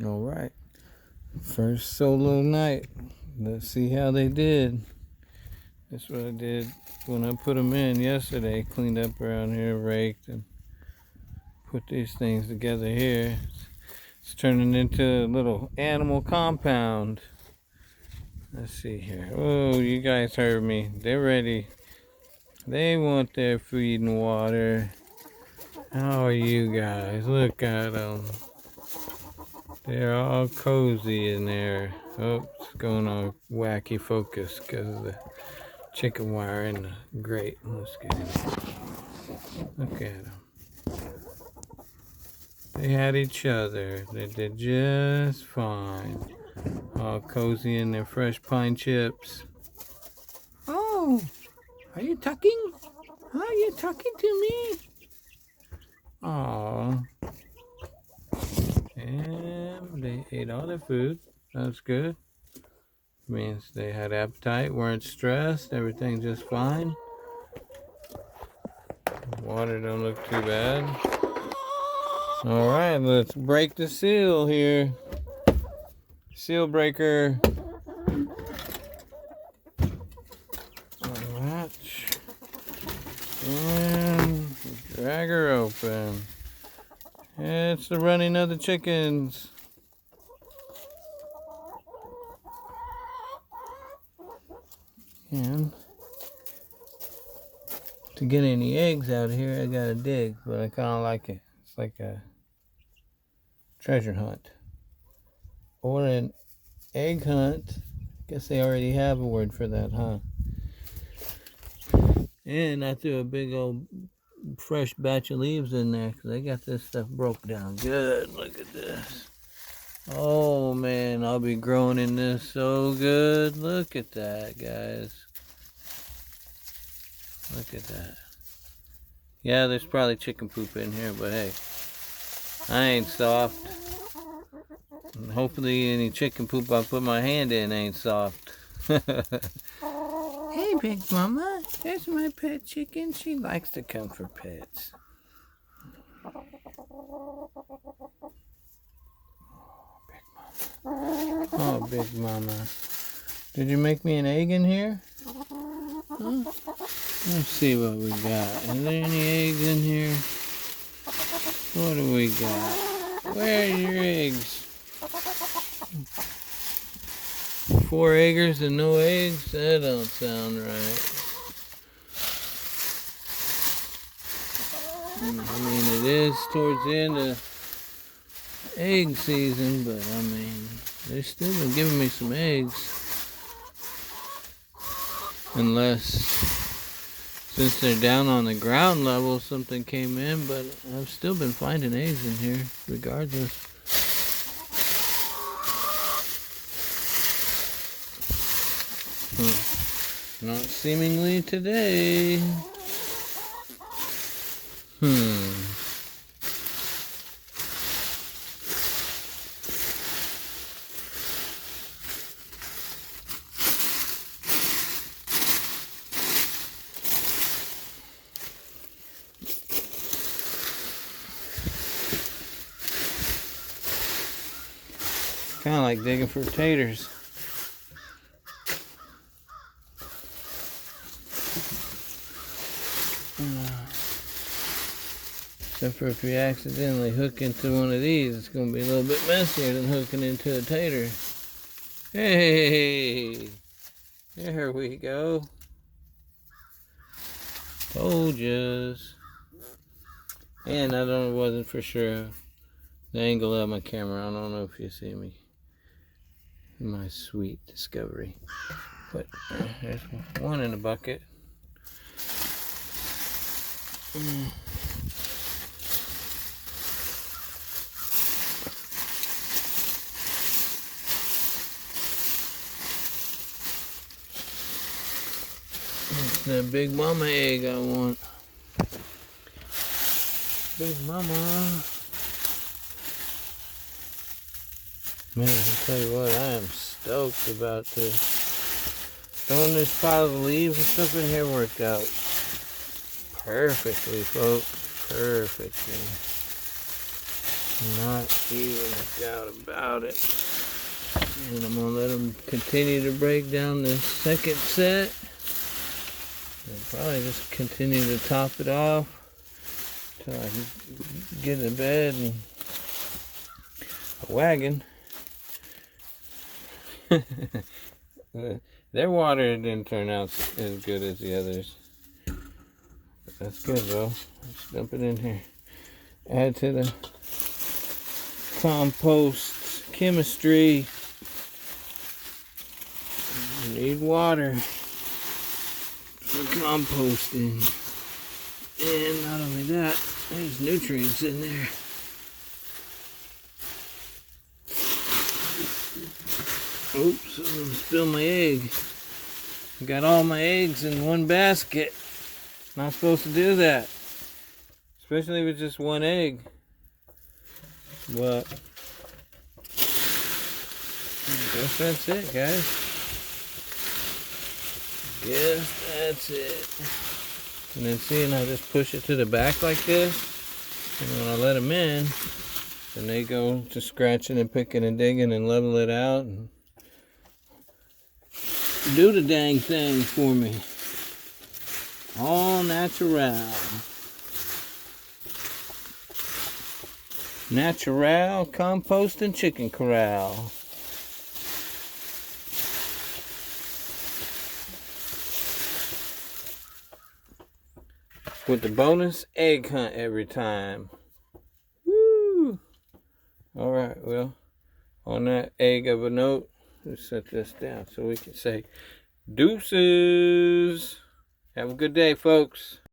All right. First solo night. Let's see how they did. That's what I did when I put them in yesterday. Cleaned up around here, raked, and put these things together here. It's turning into a little animal compound. Let's see here. Oh, you guys heard me. They're ready. They want their food and water. How are you guys? Look at them. They're all cozy in there. Oh, it's going on wacky focus because of the chicken wire in the grate. Let's get in there. Look at them. They had each other. They did just fine. All cozy in their fresh pine chips. Oh, are you talking? Are you talking to me? Aw. And they ate all their food. That's good. Means they had appetite, weren't stressed, everything just fine. Water don't look too bad. All right, let's break the seal here. Seal breaker. All right. And drag her open. It's the running of the chickens. And to get any eggs out of here, I gotta dig, but I kind of like it. It's like a treasure hunt or an egg hunt. Guess they already have a word for that, huh? And I threw a big old fresh batch of leaves in there because I got this stuff broke down good. Look at this. Oh man, I'll be growing in this so good. Look at that, guys. Look at that. Yeah, there's probably chicken poop in here, but hey, I ain't soft. And hopefully any chicken poop I put my hand in ain't soft. Hey, Big Mama, there's my pet chicken. She likes to come for pets. Oh, Big Mama. Did you make me an egg in here? Huh? Let's see what we got. Is there any eggs in here? What do we got? Where are your eggs? 4 eggers and no eggs? That don't sound right. I mean, it is towards the end of egg season, but I mean, they've still been giving me some eggs. Unless, since they're down on the ground level, something came in, but I've still been finding eggs in here, regardless. Not seemingly today. Kind of like digging for taters. Except for if you accidentally hook into one of these, it's going to be a little bit messier than hooking into a tater. Hey, there we go. Told yous. And wasn't for sure the angle of my camera. I don't know if you see me. My sweet discovery. But there's one in the bucket. It's the Big Mama egg I want. Big Mama. Man, I'll tell you what, I am stoked about this. Throwing this pile of leaves and stuff in here worked out perfectly, folks. Perfectly. Not even a doubt about it. And I'm gonna let them continue to break down the second set. And probably just continue to top it off till I can get a bed and a wagon. Their water didn't turn out as good as the others. But that's good though. Let's dump it in here. Add to the compost chemistry. You need water for composting. And not only that, there's nutrients in there. Oops, I'm gonna spill my egg. I got all my eggs in one basket. Not supposed to do that. Especially with just one egg. But I guess that's it, guys. Guess that's it. And then see, and I just push it to the back like this. And when I let them in, then they go to scratching and picking and digging and level it out. And do the dang thing for me. All natural. Natural compost and chicken corral. With the bonus egg hunt every time. Woo! Alright, well, on that egg of a note, let's set this down so we can say deuces. Have a good day, folks.